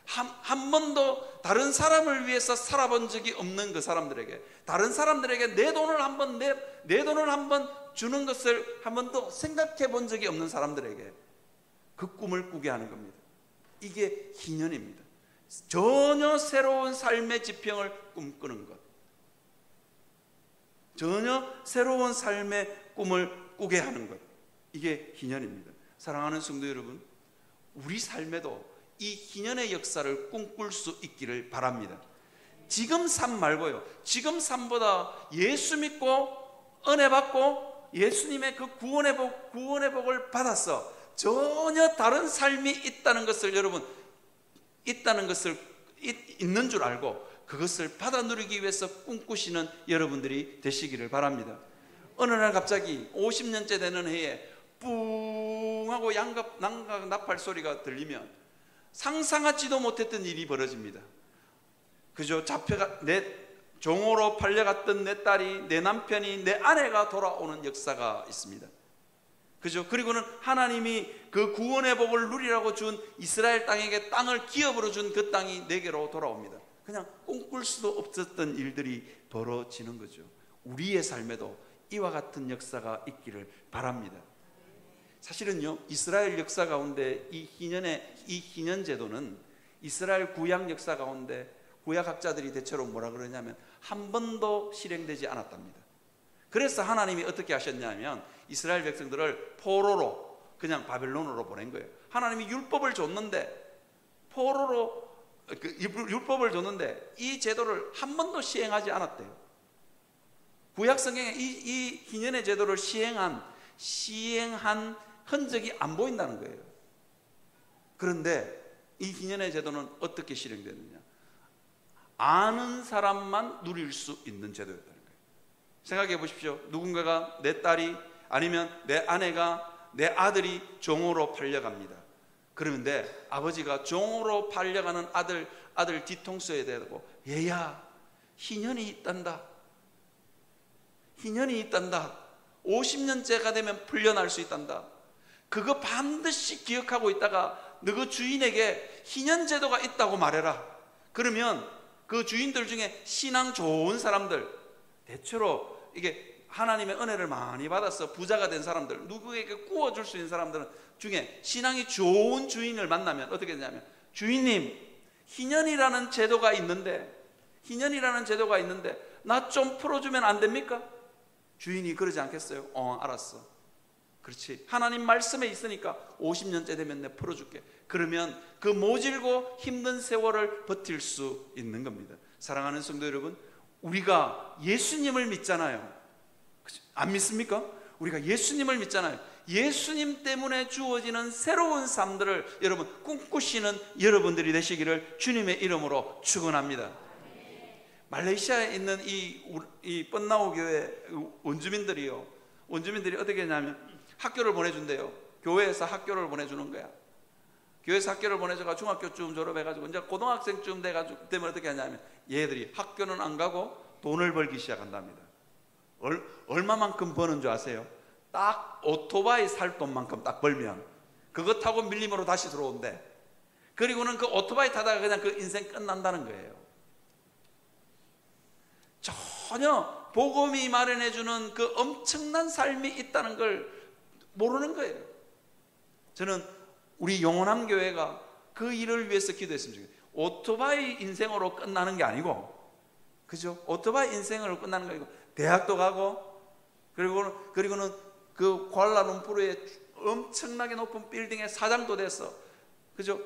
한 번도 다른 사람을 위해서 살아본 적이 없는 그 사람들에게, 다른 사람들에게 내 돈을 한번 주는 것을 한 번도 생각해 본 적이 없는 사람들에게 그 꿈을 꾸게 하는 겁니다. 이게 희년입니다. 전혀 새로운 삶의 지평을 꿈꾸는 것, 전혀 새로운 삶의 꿈을 꾸게 하는 것, 이게 희년입니다. 사랑하는 성도 여러분, 우리 삶에도 이 희년의 역사를 꿈꿀 수 있기를 바랍니다. 지금 삶 말고요, 지금 삶보다 예수 믿고 은혜 받고 예수님의 그 구원의 복을 받아서 전혀 다른 삶이 있다는 것을, 여러분, 있는 줄 알고 그것을 받아 누리기 위해서 꿈꾸시는 여러분들이 되시기를 바랍니다. 어느 날 갑자기 50년째 되는 해에 뿡 하고 난각 나팔 소리가 들리면 상상하지도 못했던 일이 벌어집니다. 그죠? 내 종으로 팔려갔던 내 딸이, 내 남편이, 내 아내가 돌아오는 역사가 있습니다. 그죠? 그리고는 하나님이 그 구원의 복을 누리라고 준 이스라엘 땅에게 땅을 기업으로 준 그 땅이 내게로 돌아옵니다. 그냥 꿈꿀 수도 없었던 일들이 벌어지는 거죠. 우리의 삶에도 이와 같은 역사가 있기를 바랍니다. 사실은요, 이스라엘 역사 가운데 이 희년 제도는 이스라엘 구약 역사 가운데 구약학자들이 대체로 뭐라 그러냐면 한 번도 실행되지 않았답니다. 그래서 하나님이 어떻게 하셨냐면 이스라엘 백성들을 포로로, 그냥 바벨론으로 보낸 거예요. 하나님이 율법을 줬는데 율법을 줬는데 이 제도를 한 번도 시행하지 않았대요. 구약 성경에 이 희년의 제도를 시행한 흔적이 안 보인다는 거예요. 그런데 이 희년의 제도는 어떻게 실행되느냐? 아는 사람만 누릴 수 있는 제도였다는 거예요. 생각해 보십시오. 누군가가, 내 딸이 아니면 내 아내가, 내 아들이 종으로 팔려갑니다. 그런데 아버지가 종으로 팔려가는 아들 뒤통수에 대고, 얘야, 희년이 있단다. 희년이 있단다. 50년째가 되면 풀려날 수 있단다. 그거 반드시 기억하고 있다가 너그 주인에게 희년제도가 있다고 말해라. 그러면 그 주인들 중에 신앙 좋은 사람들, 대체로 이게 하나님의 은혜를 많이 받아서 부자가 된 사람들, 누구에게 구워줄 수 있는 사람들은 중에 신앙이 좋은 주인을 만나면 어떻게 되냐면, 주인님, 희년이라는 제도가 있는데 나 좀 풀어주면 안 됩니까? 주인이 그러지 않겠어요? 알았어. 그렇지, 하나님 말씀에 있으니까 50년째 되면 내가 풀어줄게. 그러면 그 모질고 힘든 세월을 버틸 수 있는 겁니다. 사랑하는 성도 여러분, 우리가 예수님을 믿잖아요. 안 믿습니까? 우리가 예수님을 믿잖아요. 예수님 때문에 주어지는 새로운 삶들을 여러분 꿈꾸시는 여러분들이 되시기를 주님의 이름으로 축원합니다. 말레이시아에 있는 이 뻔나오 교회 원주민들이 어떻게 했냐면 학교를 보내준대요. 교회에서 학교를 보내주는 거야. 교회에서 학교를 보내줘가 중학교쯤 졸업해가지고 이제 고등학생쯤 되면 어떻게 하냐면 얘들이 학교는 안 가고 돈을 벌기 시작한답니다. 얼마만큼 버는 줄 아세요? 딱 오토바이 살 돈만큼 딱 벌면 그거 타고 밀림으로 다시 들어온대. 그리고는 그 오토바이 타다가 그냥 그 인생 끝난다는 거예요. 전혀 복음이 마련해주는 그 엄청난 삶이 있다는 걸 모르는 거예요. 저는 우리 영원함 교회가 그 일을 위해서 기도했으면 좋겠어요. 오토바이 인생으로 끝나는 게 아니고, 그죠? 오토바이 인생으로 끝나는 게 아니고 대학도 가고, 그리고는 그 쿠알라룸푸르의 엄청나게 높은 빌딩의 사장도 돼서, 그죠?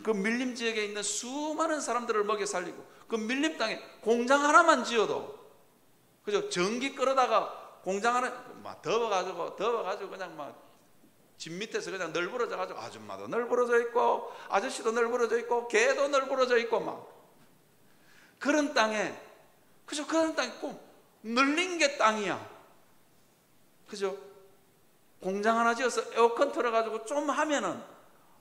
그 밀림 지역에 있는 수많은 사람들을 먹여 살리고, 그 밀림 땅에 공장 하나만 지어도, 그죠? 전기 끌어다가 공장 하나 막 더워가지고 그냥 막 집 밑에서 그냥 널브러져가지고 아줌마도 널브러져 있고 아저씨도 널브러져 있고 개도 널브러져 있고 막 그런 땅에, 그죠? 그런 땅이 꼭 널린 게 땅이야. 그죠? 공장 하나 지어서 에어컨 틀어가지고 좀 하면은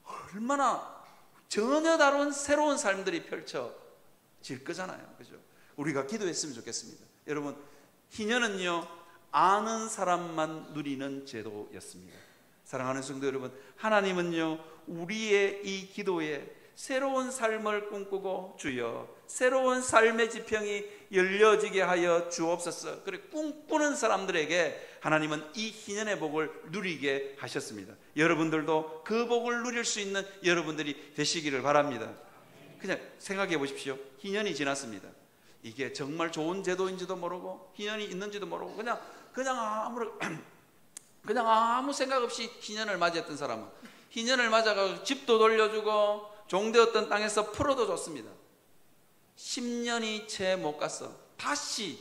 얼마나 전혀 다른 새로운 삶들이 펼쳐질 거잖아요. 그죠? 우리가 기도했으면 좋겠습니다. 여러분, 희년은요, 아는 사람만 누리는 제도였습니다. 사랑하는 성도 여러분, 하나님은요, 우리의 이 기도에 새로운 삶을 꿈꾸고 주여 새로운 삶의 지평이 열려지게 하여 주옵소서. 그래 꿈꾸는 사람들에게 하나님은 이 희년의 복을 누리게 하셨습니다. 여러분들도 그 복을 누릴 수 있는 여러분들이 되시기를 바랍니다. 그냥 생각해 보십시오. 희년이 지났습니다. 이게 정말 좋은 제도인지도 모르고 희년이 있는지도 모르고 그냥 아무 생각 없이 희년을 맞이했던 사람은 희년을 맞아가지고 집도 돌려주고 종되었던 땅에서 풀어도 줬습니다. 10년이 채 못 갔어. 다시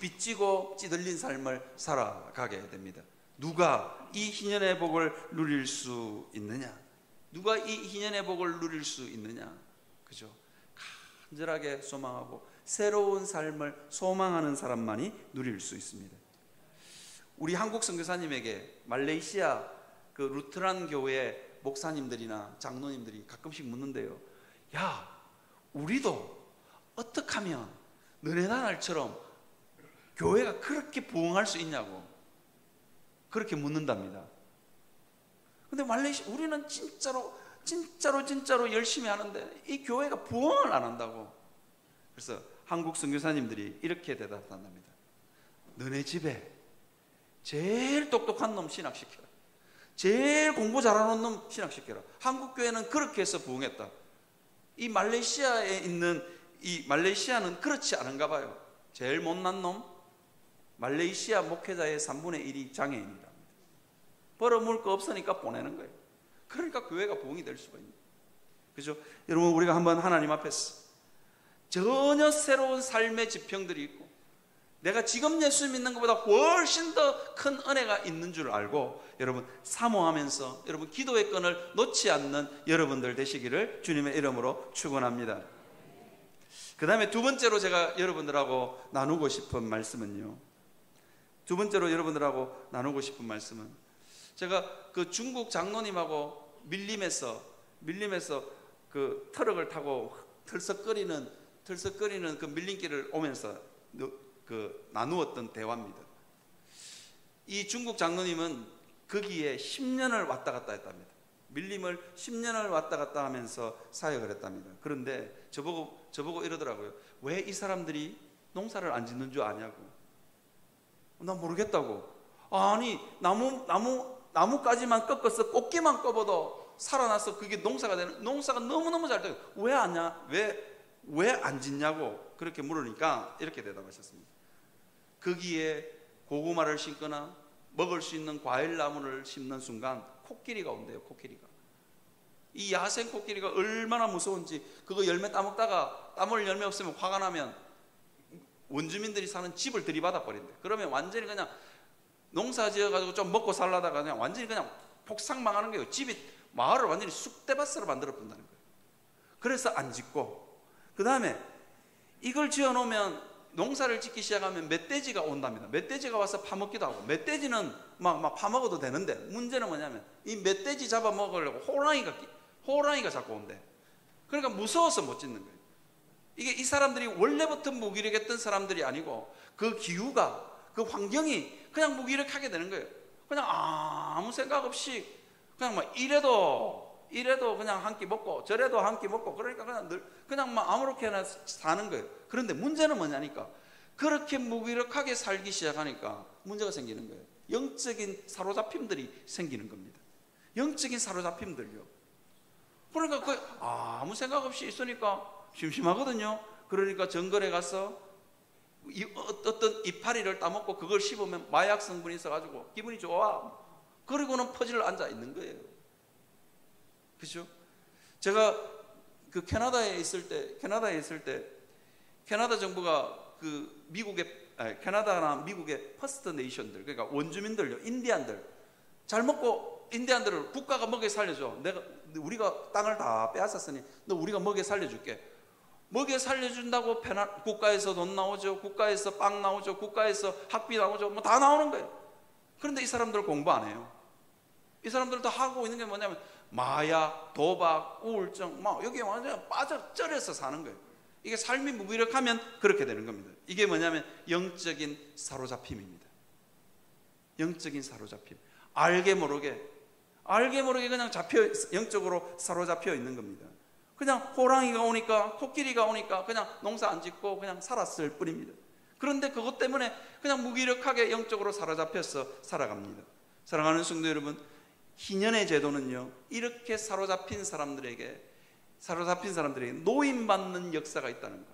빚지고 찌들린 삶을 살아가게 됩니다. 누가 이 희년의 복을 누릴 수 있느냐? 누가 이 희년의 복을 누릴 수 있느냐? 그죠? 간절하게 소망하고 새로운 삶을 소망하는 사람만이 누릴 수 있습니다. 우리 한국 선교사님에게 말레이시아 그 루트란 교회 목사님들이나 장로님들이 가끔씩 묻는데요. 야, 우리도 어떻게 하면 너네 나라처럼 교회가 그렇게 부흥할 수 있냐고 그렇게 묻는답니다. 근데 말레이시아 우리는 진짜로 열심히 하는데 이 교회가 부흥을 안 한다고. 그래서 한국 선교사님들이 이렇게 대답한답니다. 너네 집에 제일 똑똑한 놈 신학시켜라. 제일 공부 잘하는 놈 신학시켜라. 한국 교회는 그렇게 해서 부흥했다. 이 말레이시아에 있는 이 말레이시아는 그렇지 않은가 봐요. 제일 못난 놈, 말레이시아 목회자의 3분의 1이 장애인이다. 벌어먹을 거 없으니까 보내는 거예요. 그러니까 교회가 부흥이 될 수가 있는 거예요. 그죠? 여러분, 우리가 한번 하나님 앞에서 전혀 새로운 삶의 지평들이 있고 내가 지금 예수 믿는 것보다 훨씬 더 큰 은혜가 있는 줄 알고 여러분 사모하면서 여러분 기도의 끈을 놓지 않는 여러분들 되시기를 주님의 이름으로 축원합니다. 그 다음에 두 번째로 제가 여러분들하고 나누고 싶은 말씀은 제가 그 중국 장로님하고 밀림에서 그 트럭을 타고 털썩거리는 그 밀림길을 오면서 그 나누었던 대화입니다. 이 중국 장로님은 거기에 10년을 왔다 갔다 했답니다. 밀림을 10년을 왔다 갔다 하면서 사역을 했답니다. 그런데 저보고 이러더라고요. 왜 이 사람들이 농사를 안 짓는 줄 아냐고. 나 모르겠다고. 아니 나무까지만 꺾어서 꽃게만 꺾어도 살아나서 그게 농사가 되는, 농사가 너무너무 잘 돼요. 왜 아냐? 왜 안 짓냐고 그렇게 물으니까 이렇게 대답하셨습니다. 거기에 고구마를 심거나 먹을 수 있는 과일나무를 심는 순간 코끼리가 온대요. 코끼리가. 이 야생 코끼리가 얼마나 무서운지, 그거 열매 따먹다가 따먹을 열매 없으면 화가 나면 원주민들이 사는 집을 들이받아 버린대. 그러면 완전히 그냥 농사 지어가지고 좀 먹고 살라다가 그냥 완전히 그냥 폭삭망하는 거예요. 집이, 마을을 완전히 쑥대밭으로 만들어 본다는 거예요. 그래서 안 짓고, 그 다음에 이걸 지어 놓으면, 농사를 짓기 시작하면 멧돼지가 온답니다. 멧돼지가 와서 파먹기도 하고, 멧돼지는 막 파먹어도 되는데, 문제는 뭐냐면 이 멧돼지 잡아먹으려고 호랑이가 자꾸 온대. 그러니까 무서워서 못 짓는 거예요. 이게 이 사람들이 원래부터 무기력했던 사람들이 아니고, 그 기후가, 그 환경이 그냥 무기력하게 되는 거예요. 그냥 아무 생각 없이 그냥 막 이래도 그냥 한 끼 먹고 저래도 한 끼 먹고, 그러니까 그냥 막 아무렇게나 사는 거예요. 그런데 문제는 뭐냐니까, 그렇게 무기력하게 살기 시작하니까 문제가 생기는 거예요. 영적인 사로잡힘들이 생기는 겁니다. 영적인 사로잡힘들요. 그러니까 아무 생각 없이 있으니까 심심하거든요. 그러니까 정글에 가서 어떤 이파리를 따먹고 그걸 씹으면 마약 성분이 있어가지고 기분이 좋아. 그리고는 퍼즐로 앉아 있는 거예요. 그렇죠? 제가 그 캐나다에 있을 때 캐나다 정부가 그 캐나다나 미국의 퍼스트 네이션들, 그러니까 원주민들요, 인디안들 잘 먹고, 인디안들을 국가가 먹여 살려줘. 우리가 땅을 다 빼앗았으니 너 우리가 먹여 살려줄게. 먹여 살려준다고 국가에서 돈 나오죠, 국가에서 빵 나오죠, 국가에서 학비 나오죠, 뭐 다 나오는 거예요. 그런데 이 사람들 공부 안 해요. 이 사람들도 하고 있는 게 뭐냐면 마약, 도박, 우울증, 막 여기에 완전 빠져쩔어서 사는 거예요. 이게 삶이 무기력하면 그렇게 되는 겁니다. 이게 뭐냐면 영적인 사로잡힘입니다. 영적인 사로잡힘. 알게 모르게 그냥 영적으로 사로잡혀 있는 겁니다. 그냥 호랑이가 오니까, 코끼리가 오니까 그냥 농사 안 짓고 그냥 살았을 뿐입니다. 그런데 그것 때문에 그냥 무기력하게 영적으로 사로잡혀서 살아갑니다. 사랑하는 성도 여러분, 희년의 제도는요, 이렇게 사로잡힌 사람들에게 노임받는 역사가 있다는 것,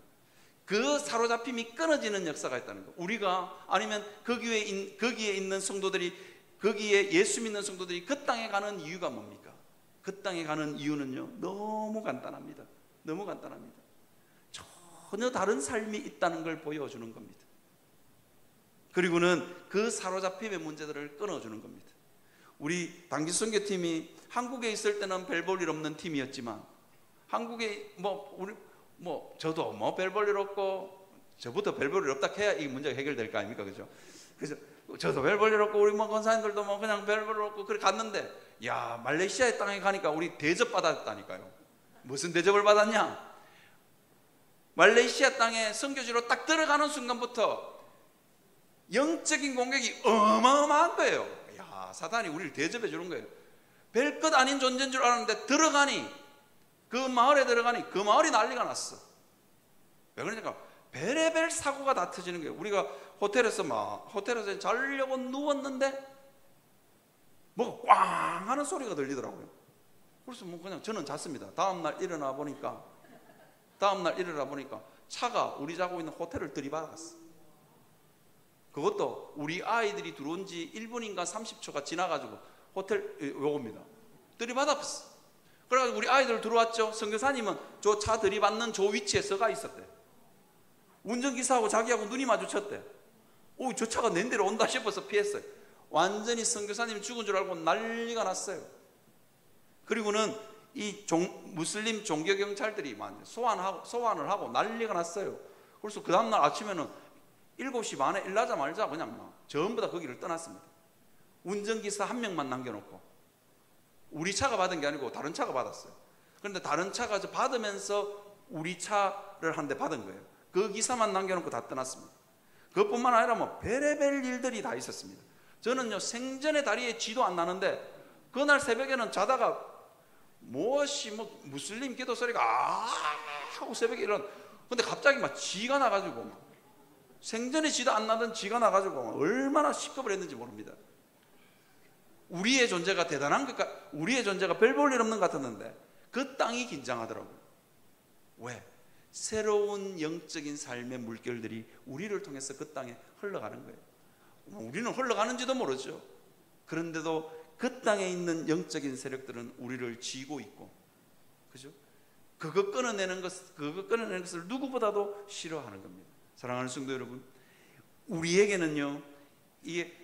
그 사로잡힘이 끊어지는 역사가 있다는 것. 우리가, 아니면 거기에 있는 성도들이, 거기에 예수 믿는 성도들이 그 땅에 가는 이유가 뭡니까? 그 땅에 가는 이유는요, 너무 간단합니다. 너무 간단합니다. 전혀 다른 삶이 있다는 걸 보여주는 겁니다. 그리고는 그 사로잡힘의 문제들을 끊어주는 겁니다. 우리 단기선교팀이 한국에 있을 때는 별 볼 일 없는 팀이었지만, 한국에 저도 별 볼 일 없고, 저부터 별 볼 일 없다 해야 이 문제가 해결될 거 아닙니까? 그죠? 그래서 저도 별 볼 일 없고, 우리 권사님들도 그냥 별 볼 일 없고, 그래 갔는데, 야, 말레이시아의 땅에 가니까 우리 대접 받았다니까요. 무슨 대접을 받았냐? 말레이시아 땅에 선교지로 딱 들어가는 순간부터 영적인 공격이 어마어마한 거예요. 야, 사단이 우리를 대접해 주는 거예요. 별것 아닌 존재인 줄 알았는데 그 마을에 들어가니 그 마을이 난리가 났어. 왜 그러니까 별의별 사고가 다 터지는 거예요. 우리가 호텔에서 자려고 누웠는데 뭐가 꽝 하는 소리가 들리더라고요. 그래서 그냥 저는 잤습니다. 다음날 일어나 보니까 차가 우리 자고 있는 호텔을 들이받았어. 그것도 우리 아이들이 들어온 지 1분인가 30초가 지나가지고 호텔 요겁니다. 들이받았어. 그래가지고 우리 아이들 들어왔죠. 선교사님은 저 차 들이받는 저 위치에 서가 있었대. 운전기사하고 자기하고 눈이 마주쳤대. 저 차가 내 데로 온다 싶어서 피했어요. 완전히 선교사님 죽은 줄 알고 난리가 났어요. 그리고는 이 무슬림 종교 경찰들이 소환을 하고 난리가 났어요. 그래서 그 다음날 아침에는 7시 반에 일나자마자 그냥 전부 다 거기를 떠났습니다. 운전기사 한 명만 남겨놓고. 우리 차가 받은 게 아니고 다른 차가 받았어요. 그런데 다른 차가 받으면서 우리 차를 한 대 받은 거예요. 그 기사만 남겨놓고 다 떠났습니다. 그것뿐만 아니라 별의별 일들이 다 있었습니다. 저는요, 생전에 다리에 쥐도 안 나는데 그날 새벽에는 자다가 무슬림 기도 소리가 하고 새벽에 근데 갑자기 쥐가 나가지고 생전에 지도 안 나던 지가 나가지고 얼마나 시급을 했는지 모릅니다. 우리의 존재가 대단한 것과 우리의 존재가 별 볼 일 없는 것 같았는데 그 땅이 긴장하더라고요. 왜? 새로운 영적인 삶의 물결들이 우리를 통해서 그 땅에 흘러가는 거예요. 우리는 흘러가는지도 모르죠. 그런데도 그 땅에 있는 영적인 세력들은 우리를 쥐고 있고, 그죠? 그거 끊어내는 것을 누구보다도 싫어하는 겁니다. 사랑하는 성도 여러분, 우리에게는요, 이게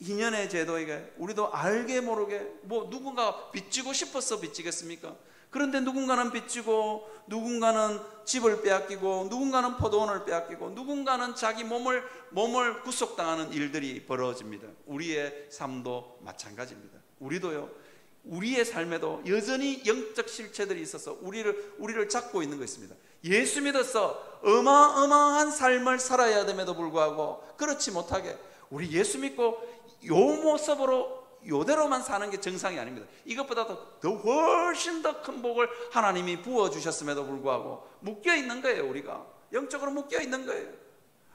희년의 제도에게 우리도 알게 모르게 뭐 누군가 빚지고 싶어서 빚지겠습니까? 그런데 누군가는 빚지고, 누군가는 집을 빼앗기고, 누군가는 포도원을 빼앗기고, 누군가는 자기 몸을 구속당하는 일들이 벌어집니다. 우리의 삶도 마찬가지입니다. 우리도요, 우리의 삶에도 여전히 영적 실체들이 있어서 우리를 잡고 있는 것입니다. 예수 믿어서 어마어마한 삶을 살아야 됨에도 불구하고 그렇지 못하게 우리 예수 믿고 요 모습으로 요대로만 사는 게 정상이 아닙니다. 이것보다도 더 훨씬 더 큰 복을 하나님이 부어주셨음에도 불구하고 묶여있는 거예요. 우리가 영적으로 묶여있는 거예요.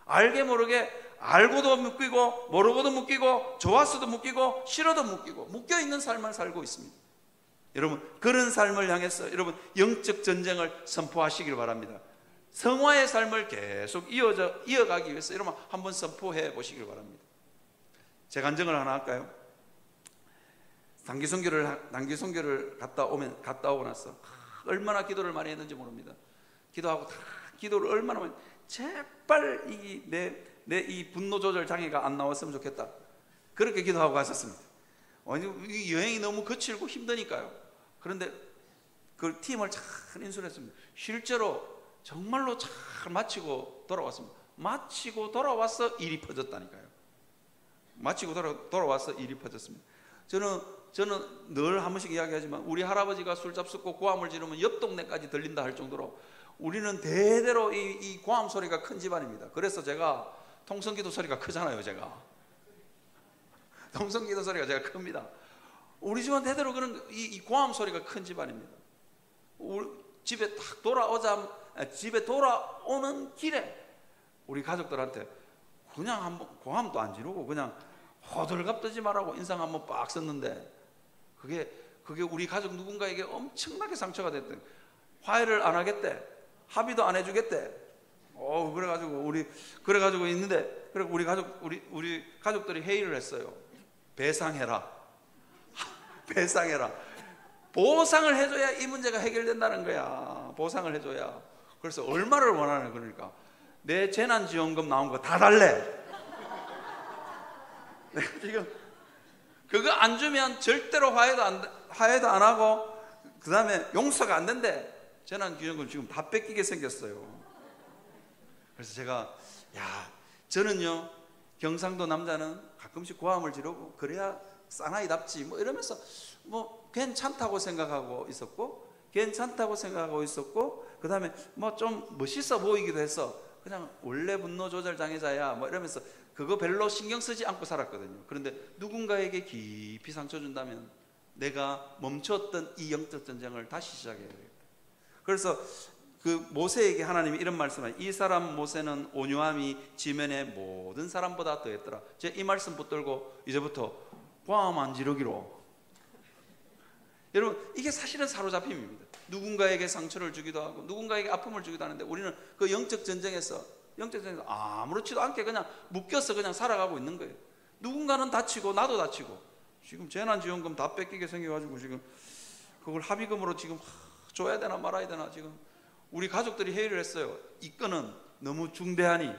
알게 모르게, 알고도 묶이고 모르고도 묶이고 좋았어도 묶이고 싫어도 묶이고 묶여있는 삶을 살고 있습니다. 여러분, 그런 삶을 향해서 여러분 영적 전쟁을 선포하시길 바랍니다. 성화의 삶을 계속 이어가기 위해서 여러분 한번 선포해 보시길 바랍니다. 제가 간증을 하나 할까요? 단기 선교를 갔다 오고 나서 얼마나 기도를 많이 했는지 모릅니다. 기도하고 기도를 얼마나 많이, 제발 내 이 분노 조절 장애가 안 나왔으면 좋겠다. 그렇게 기도하고 갔었습니다. 이 여행이 너무 거칠고 힘드니까요. 그런데 그 팀을 잘 인솔했습니다. 실제로 정말로 잘 마치고 돌아왔습니다. 마치고 돌아와서 일이 퍼졌다니까요. 마치고 돌아와서 일이 퍼졌습니다. 저는 늘 한 번씩 이야기하지만 우리 할아버지가 술 잡숫고 고함을 지르면 옆 동네까지 들린다 할 정도로 우리는 대대로 이 고함 소리가 큰 집안입니다. 그래서 제가 통성기도 소리가 크잖아요. 제가 통성기도 소리가 제가 큽니다. 우리 집은 대대로 그런 이 고함 소리가 큰 집안입니다. 집에 집에 돌아오는 길에 우리 가족들한테 그냥 한번 고함도 안 지르고 그냥 호들갑 떠지 말라고 인상 한번 빡 썼는데 그게 우리 가족 누군가에게 엄청나게 상처가 됐대. 화해를 안 하겠대. 합의도 안 해주겠대. 그래가지고 있는데, 그리고 우리 가족들이 회의를 했어요. 배상해라. 배상해라. 보상을 해줘야 이 문제가 해결된다는 거야. 보상을 해줘야. 그래서 얼마를 원하는, 그러니까 내 재난지원금 나온 거 다 달래. 내가 지금 그거 안 주면 절대로 화해도 안 하고 그 다음에 용서가 안 된대. 재난지원금 지금 다 뺏기게 생겼어요. 그래서 제가 저는요, 경상도 남자는 가끔씩 고함을 지르고 그래야 사나이답지 뭐 이러면서 뭐 괜찮다고 생각하고 있었고 그 다음에 뭐 좀 멋있어 보이기도 해서 그냥 원래 분노 조절 장애자야 뭐 이러면서 그거 별로 신경 쓰지 않고 살았거든요. 그런데 누군가에게 깊이 상처 준다면 내가 멈췄던 이 영적 전쟁을 다시 시작해야 돼요. 그래서 그 모세에게 하나님이 이런 말씀을, 이 사람 모세는 온유함이 지면의 모든 사람보다 더했더라. 제가 이 말씀 붙들고 이제부터 고함 안 지르기로. 여러분, 이게 사실은 사로잡힘입니다. 누군가에게 상처를 주기도 하고 누군가에게 아픔을 주기도 하는데 우리는 그 영적 전쟁에서 아무렇지도 않게 그냥 묶여서 그냥 살아가고 있는 거예요. 누군가는 다치고 나도 다치고 지금 재난지원금 다 뺏기게 생겨가지고 지금 그걸 합의금으로 지금 줘야 되나 말아야 되나 지금 우리 가족들이 회의를 했어요. 이 건은 너무 중대하니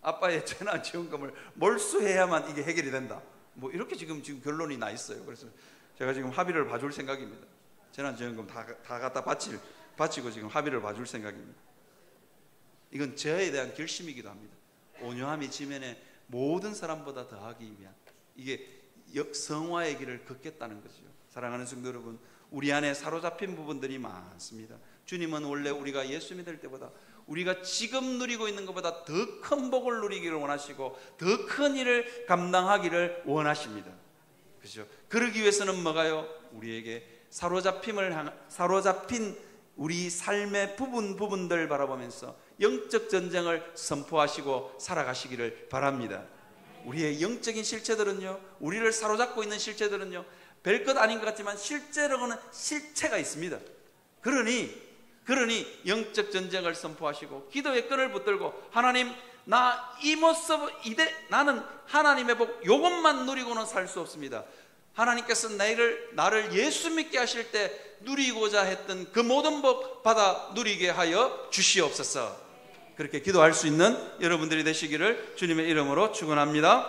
아빠의 재난지원금을 몰수해야만 이게 해결이 된다. 뭐 이렇게 지금 결론이 나 있어요. 그래서 제가 지금 합의를 봐줄 생각입니다. 재난지원금 다 갖다 바치고 지금 합의를 봐줄 생각입니다. 이건 저에 대한 결심이기도 합니다. 온유함이 지면에 모든 사람보다 더하기 위한, 이게 성화의 길을 걷겠다는 거죠. 사랑하는 성도 여러분, 우리 안에 사로잡힌 부분들이 많습니다. 주님은 원래 우리가 예수 믿을 때보다 우리가 지금 누리고 있는 것보다 더 큰 복을 누리기를 원하시고 더 큰 일을 감당하기를 원하십니다. 그렇죠? 그러기 위해서는 뭐가요? 우리에게 사로잡힌 우리 삶의 부분들 바라보면서 영적 전쟁을 선포하시고 살아가시기를 바랍니다. 우리의 영적인 실체들은요, 우리를 사로잡고 있는 실체들은요, 별것 아닌 것 같지만 실제로는 실체가 있습니다. 그러니 영적 전쟁을 선포하시고 기도의 끈을 붙들고, 하나님, 나 이 모습 나는 하나님의 복 요것만 누리고는 살 수 없습니다. 하나님께서 나를 예수 믿게 하실 때 누리고자 했던 그 모든 복 받아 누리게 하여 주시옵소서. 그렇게 기도할 수 있는 여러분들이 되시기를 주님의 이름으로 축원합니다.